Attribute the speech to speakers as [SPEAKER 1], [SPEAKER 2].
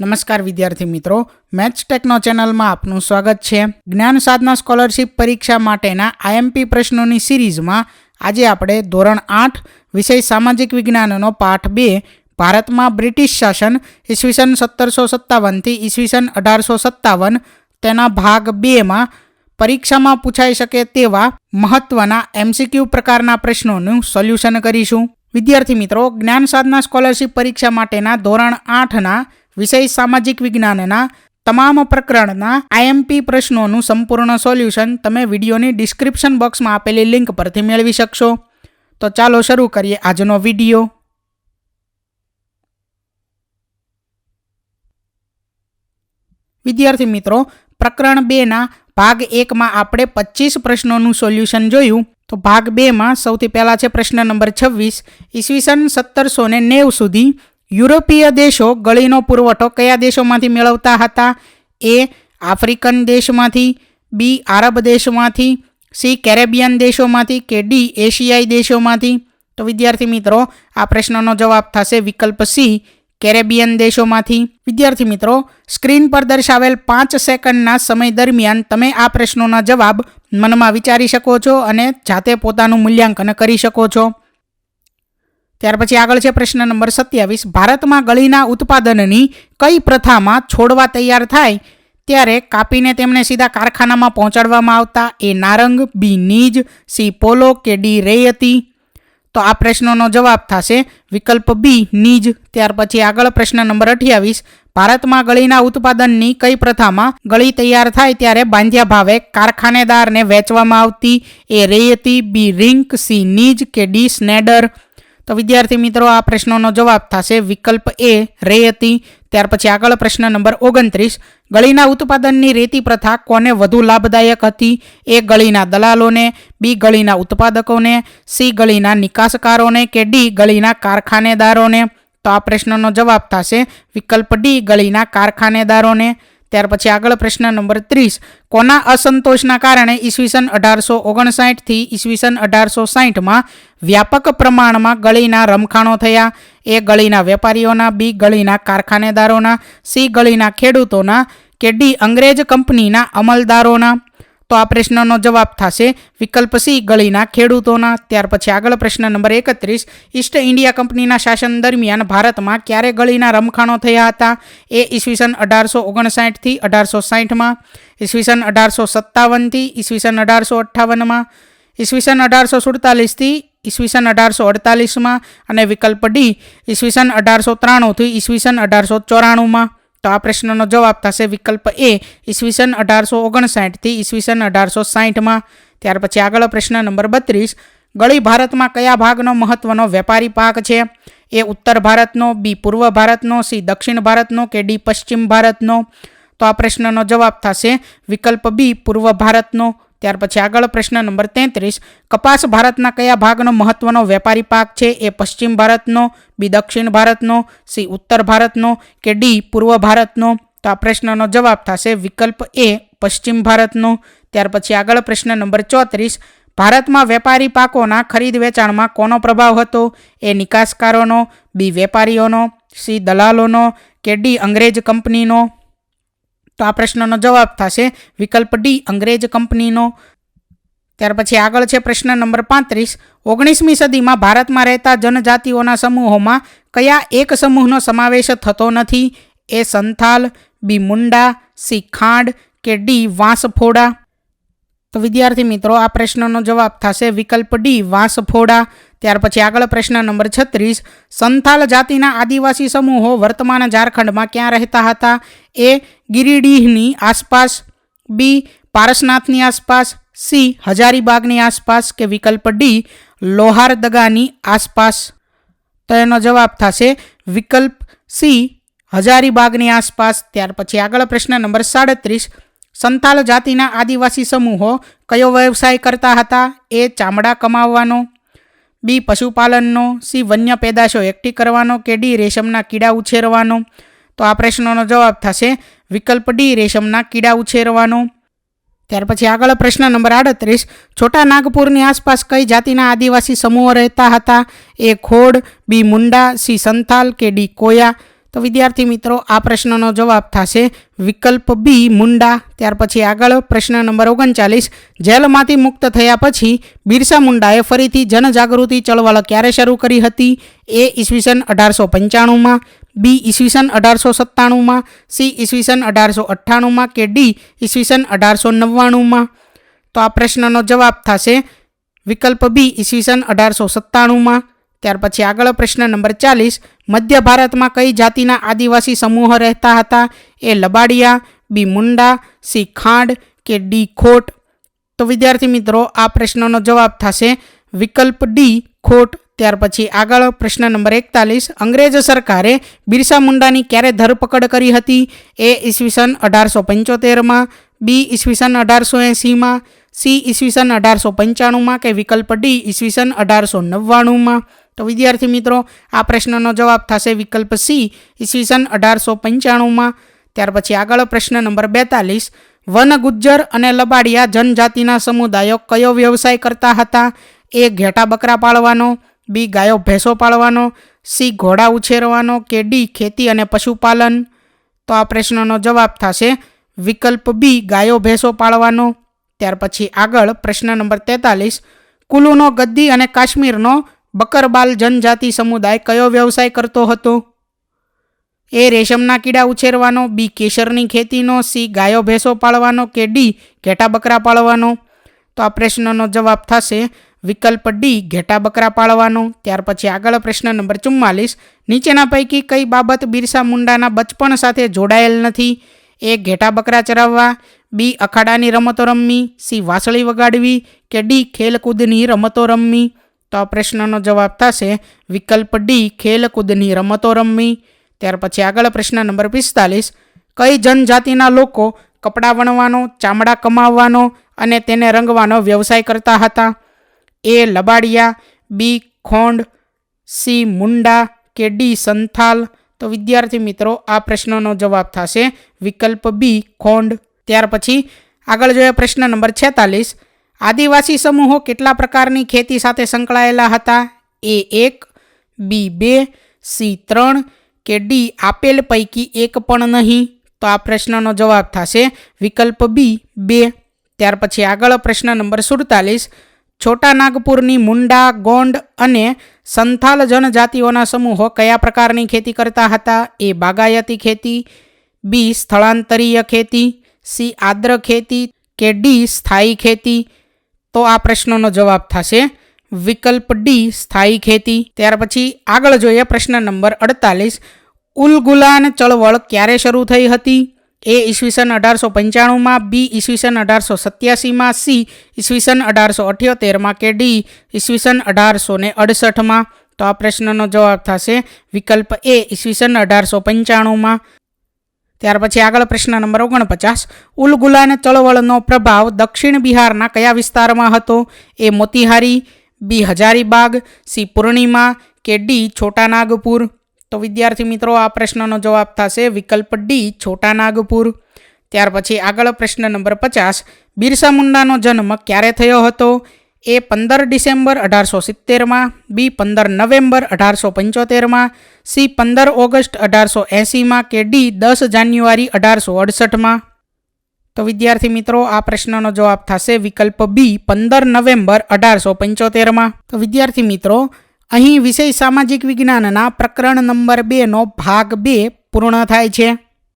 [SPEAKER 1] નમસ્કાર વિદ્યાર્થી મિત્રો, મેથ્સ ટેકનો ચેનલમાં આપનું સ્વાગત છે। જ્ઞાન સાધના સ્કોલરશિપ પરીક્ષા માટેના આઈએમપી પ્રશ્નોની સિરીઝમાં આજે આપણે ધોરણ 8 વિષય સામાજિક વિજ્ઞાનનો પાઠ 2 ભારતમાં બ્રિટિશ શાસન ઈસવીસન 1757 થી ઈસવીસન 1857 તેના ભાગ 2માં પરીક્ષામાં પૂછાઈ શકે તેવા મહત્વના એમસીક્યુ પ્રકારના પ્રશ્નોનું સોલ્યુશન કરીશું। વિદ્યાર્થી મિત્રો, જ્ઞાન સાધના સ્કોલરશિપ પરીક્ષા માટેના ધોરણ 8ના વિષય સામાજિક વિજ્ઞાનના તમામ પ્રકરણના આઈએમપી પ્રશ્નોનું સંપૂર્ણ સોલ્યુશન તમે વિડીયોની ડિસ્ક્રિપ્શન બોક્સમાં આપેલી લિંક પરથી મેળવી શકશો। તો ચાલો શરૂ કરીએ આજનો વિડીયો। વિદ્યાર્થી મિત્રો, પ્રકરણ 2ના ભાગ 1માં આપણે 25 પ્રશ્નોનું સોલ્યુશન જોયું। તો ભાગ 2માં સૌથી પહેલા છે પ્રશ્ન નંબર 26। ઈસવીસન 1790 સુધી યુરોપીય દેશો ગળીનો પુરવઠો કયા દેશોમાંથી મેળવતા હતા? એ આફ્રિકન દેશમાંથી, બી આરબ દેશમાંથી, સી કેરેબિયન દેશોમાંથી કે ડી એશિયાઈ દેશોમાંથી? તો વિદ્યાર્થી મિત્રો, આ પ્રશ્નનો જવાબ થશે વિકલ્પ સી કેરેબિયન દેશોમાંથી। વિદ્યાર્થી મિત્રો, સ્ક્રીન પર દર્શાવેલ 5 સેકન્ડના સમય દરમિયાન તમે આ પ્રશ્નોના જવાબ મનમાં વિચારી શકો છો અને જાતે પોતાનું મૂલ્યાંકન કરી શકો છો। ત્યાર પછી આગળ છે પ્રશ્ન નંબર 27। ભારતમાં ગળીના ઉત્પાદનની કઈ પ્રથામાં છોડવા તૈયાર થાય ત્યારે કાપીને તેમને સીધા કારખાનામાં પહોંચાડવામાં આવતા? એ નારંગ, બી નીજ, સી પોલો કે ડી રેયતી? તો આ પ્રશ્નનો જવાબ થશે વિકલ્પ બી નીજ। ત્યાર પછી આગળ પ્રશ્ન નંબર 28। ભારતમાં ગળીના ઉત્પાદનની કઈ પ્રથામાં ગળી તૈયાર થાય ત્યારે બાંધ્યા ભાવે કારખાનેદારને વેચવામાં આવતી? એ રેયતી, બી રિંક, સી નીજ કે ડી સ્નેડર? તો વિદ્યાર્થી મિત્રો, આ પ્રશ્નનો જવાબ થશે વિકલ્પ એ રેયતી। ત્યાર પછી આગળ પ્રશ્ન નંબર 29। ગળીના ઉત્પાદનની રેતી પ્રથા કોને વધુ લાભદાયક હતી? એ ગળીના દલાલોને, બી ગળીના ઉત્પાદકોને, સી ગળીના નિકાસકારોને કે ડી ગળીના કારખાનેદારોને? તો આ પ્રશ્નનો જવાબ થશે વિકલ્પ ડી ગળીના કારખાનેદારોને। ત્યાર પછી આગળ પ્રશ્ન નંબર 30। કોના અસંતોષના કારણે ઈસવીસન 1859 થી ઈસવીસન 1860માં વ્યાપક પ્રમાણમાં ગળીના રમખાણો થયા? એ ગળીના વેપારીઓના, બી ગળીના કારખાનેદારોના, સી ગળીના ખેડૂતોના કે ડી અંગ્રેજ કંપનીના અમલદારોના? તો આ પ્રશ્નનો જવાબ થશે વિકલ્પ સી ગળીના ખેડૂતોના। ત્યાર પછી આગળ પ્રશ્ન નંબર 31। ઈસ્ટ ઇન્ડિયા કંપનીના શાસન દરમિયાન ભારતમાં ક્યારે ગળીના રમખાણો થયા હતા? એ ઈસવીસન 1859 થી 1860માં, ઈસવીસન 1857 થી ઈસવીસન 1858માં, ઈસવીસન 1847 થી ઈસવીસન 1848માં અને વિકલ્પ ડી ઈસવીસન 1893 થી ઈસવીસન 1894માં? તો આ પ્રશ્નનો જવાબ થશે વિકલ્પ એ ઈસવીસન 1859 થી ઈસવીસન 1860માં। ત્યાર પછી આગળ પ્રશ્ન નંબર 32। ગળી ભારતમાં કયા ભાગનો મહત્વનો વેપારી પાક છે? એ ઉત્તર ભારતનો, બી પૂર્વ ભારતનો, સી દક્ષિણ ભારતનો કે ડી પશ્ચિમ ભારતનો? તો આ પ્રશ્નનો જવાબ થશે વિકલ્પ બી પૂર્વ ભારતનો। ત્યાર પછી આગળ પ્રશ્ન નંબર 33। કપાસ ભારતના કયા ભાગનો મહત્વનો વેપારી પાક છે? એ પશ્ચિમ ભારતનો, બી દક્ષિણ ભારતનો, સી ઉત્તર ભારતનો કે ડી પૂર્વ ભારતનો? તો આ પ્રશ્નનો જવાબ થશે વિકલ્પ એ પશ્ચિમ ભારતનો। ત્યાર પછી આગળ પ્રશ્ન નંબર 34। ભારતમાં વેપારી પાકોના ખરીદ વેચાણમાં કોનો પ્રભાવ હતો? એ નિકાસકારોનો, બી વેપારીઓનો, સી દલાલોનો કે ડી અંગ્રેજ કંપનીનો? તો આ પ્રશ્નનો જવાબ થશે વિકલ્પ ડી અંગ્રેજ કંપનીનો। ત્યાર પછી આગળ છે પ્રશ્ન નંબર 35। 19મી સદીમાં ભારતમાં રહેતા જનજાતિઓના સમૂહોમાં કયા એક સમૂહનો સમાવેશ થતો નથી? એ સંથાલ, બી મુંડા, સી ખાંડ કે ડી વાંસફોડા? તો વિદ્યાર્થી મિત્રો, આ પ્રશ્નનો જવાબ થશે વિકલ્પ ડી વાંસફોડા। ત્યાર પછી આગળ પ્રશ્ન નંબર 36। સંથાલ જાતિના આદિવાસી સમૂહો વર્તમાન ઝારખંડમાં ક્યાં રહેતા હતા? એ ગિરિડીહની આસપાસ, બી પારસનાથની આસપાસ, સી હજારીબાગની આસપાસ કે વિકલ્પ ડી લોહારદગાની આસપાસ? તો એનો જવાબ થશે વિકલ્પ સી હજારીબાગની આસપાસ। ત્યાર પછી આગળ પ્રશ્ન નંબર 37। સંથાલ જાતિના આદિવાસી સમૂહો કયો વ્યવસાય કરતા હતા? એ ચામડા કમાવવાનો, બી પશુપાલનનો, સી વન્ય પેદાશો એકઠી કરવાનો કે ડી રેશમના કીડા ઉછેરવાનો? તો આ પ્રશ્નનો જવાબ થશે વિકલ્પ ડી રેશમના કીડા ઉછેરવાનો। ત્યાર પછી આગળ પ્રશ્ન નંબર 38। છોટા નાગપુરની આસપાસ કઈ જાતિના આદિવાસી સમૂહો રહેતા હતા? એ ખોડ, બી મુંડા, સી સંથાલ કે ડી કોયા? તો વિદ્યાર્થી મિત્રો આ પ્રશ્નનો જવાબ થશે વિકલ્પ બી મુંડા. ત્યાર પછી આગળ પ્રશ્ન નંબર 39, જેલમાંથી મુક્ત થયા પછી બિરસા મુંડાએ ફરીથી જનજાગૃતિ ચળવળ ક્યારે શરૂ કરી હતી? એ ઈસવીસન 1895માં, બી ઈસવીસન 1897માં, સી ઈસવીસન 1898માં કે ડી ઈસવીસન 1899માં? તો આ પ્રશ્નનો જવાબ થશે વિકલ્પ બી ઈસવીસન 1897માં. ત્યાર પછી આગળ પ્રશ્ન નંબર 40, મધ્ય ભારતમાં કઈ જાતિના આદિવાસી સમૂહ રહેતા હતા? એ લબાડિયા, બી મુંડા, સી ખાંડ કે ડી ખોટ? તો વિદ્યાર્થી મિત્રો આ પ્રશ્નનો જવાબ થશે વિકલ્પ ડી ખોટ. ત્યાર પછી આગળ પ્રશ્ન નંબર 41, અંગ્રેજ સરકારે બિરસા મુંડાની ક્યારે ધરપકડ કરી હતી? એ ઈસવીસન 1875માં, બી ઈસવીસન 1880માં, સી ઈસવીસન 1895માં કે વિકલ્પ ડી ઈસવીસન 1899માં? તો વિદ્યાર્થી મિત્રો આ પ્રશ્નનો જવાબ થશે વિકલ્પ સી ઈસવીસન 1895માં. ત્યાર પછી આગળ પ્રશ્ન નંબર 42, વન ગુજ્જર અને લબાડિયા જનજાતિના સમુદાયો કયો વ્યવસાય કરતા હતા? એ ઘેટા બકરા પાળવાનો, બી ગાયો ભેંસો પાળવાનો, સી ઘોડા ઉછેરવાનો કે ડી ખેતી અને પશુપાલન? તો આ પ્રશ્નનો જવાબ થશે વિકલ્પ બી ગાયો ભેંસો પાળવાનો. ત્યાર પછી આગળ પ્રશ્ન નંબર 43, કુલુનો ગદ્દી અને કાશ્મીરનો બકરબાલ જનજાતિ સમુદાય કયો વ્યવસાય કરતો હતો? એ રેશમના કીડા ઉછેરવાનો, બી કેસરની ખેતીનો, સી ગાયો ભેંસો પાળવાનો કે ડી ઘેટા બકરા પાળવાનો? તો આ પ્રશ્નનો જવાબ થશે વિકલ્પ ડી ઘેટા બકરા પાળવાનો. ત્યાર પછી આગળ પ્રશ્ન નંબર 44, નીચેના પૈકી કઈ બાબત બિરસા મુંડાના બચપણ સાથે જોડાયેલ નથી? એ ઘેટા બકરા ચરાવવા, બી અખાડાની રમતો રમવી, સી વાંસળી વગાડવી કે ડી ખેલકૂદની રમતો રમવી? તો આ પ્રશ્નનો જવાબ થશે વિકલ્પ ડી ખેલકૂદની રમતો રમવી. ત્યાર પછી આગળ પ્રશ્ન નંબર 45, કઈ જનજાતિના લોકો કપડાં વણવાનો, ચામડા કમાવવાનો અને તેને રંગવાનો વ્યવસાય કરતા હતા? એ લબાડિયા, બી ખોંડ, સી મુંડા કે ડી સંથાલ? તો વિદ્યાર્થી મિત્રો આ પ્રશ્નનો જવાબ થશે વિકલ્પ બી ખોંડ. ત્યાર પછી આગળ જોઈએ પ્રશ્ન નંબર 46, આદિવાસી સમૂહો કેટલા પ્રકારની ખેતી સાથે સંકળાયેલા હતા? એ 1, બી 2, સી 3 કે ડી આપેલ પૈકી એક પણ નહીં? તો આ પ્રશ્નનો જવાબ થશે વિકલ્પ બી 2. ત્યાર પછી આગળ પ્રશ્ન નંબર 47, છોટા નાગપુરની મુંડા, ગોંડ અને સંથાલ જનજાતિઓના સમૂહો કયા પ્રકારની ખેતી કરતા હતા? એ બાગાયતી ખેતી, બી સ્થળાંતરીય ખેતી, સી આદ્ર ખેતી કે ડી સ્થાયી ખેતી? તો આ પ્રશ્નનો જવાબ થશે વિકલ્પ ડી સ્થાયી ખેતી. ત્યાર પછી આગળ જોઈએ પ્રશ્ન નંબર 48, ઉલગુલાન ચળવળ ક્યારે શરૂ થઈ હતી? એ ઈસવીસન 1895માં, બી ઈસવીસન 1887માં, સી ઈસવીસન 1878માં કે ડી ઈસવીસન 1868માં? તો આ પ્રશ્નનો જવાબ થશે વિકલ્પ એ ઈસવીસન 1895માં. ત્યાર પછી આગળ પ્રશ્ન નંબર 49, ઉલગુલાન ચળવળનો પ્રભાવ દક્ષિણ બિહારના કયા વિસ્તારમાં હતો? એ મોતીહારી, બી હજારીબાગ, સી પૂર્ણિમા કે ડી છોટા નાગપુર? તો વિદ્યાર્થી મિત્રો આ પ્રશ્નનો જવાબ થશે વિકલ્પ ડી છોટા નાગપુર. ત્યાર પછી આગળ પ્રશ્ન નંબર 50, બિરસા મુંડાનો જન્મ ક્યારે થયો હતો? એ 15 ડિસેમ્બર 1870માં, બી 15 નવેમ્બર 1875માં, સી 15 ઓગસ્ટ 1880માં કે ડી 10 જાન્યુઆરી 1868માં? તો વિદ્યાર્થી મિત્રો આ પ્રશ્નનો જવાબ થશે વિકલ્પ બી 15 નવેમ્બર 1875માં. તો વિદ્યાર્થી મિત્રો અહીં વિષય સામાજિક વિજ્ઞાનના પ્રકરણ નંબર 2નો ભાગ 2 પૂર્ણ થાય છે.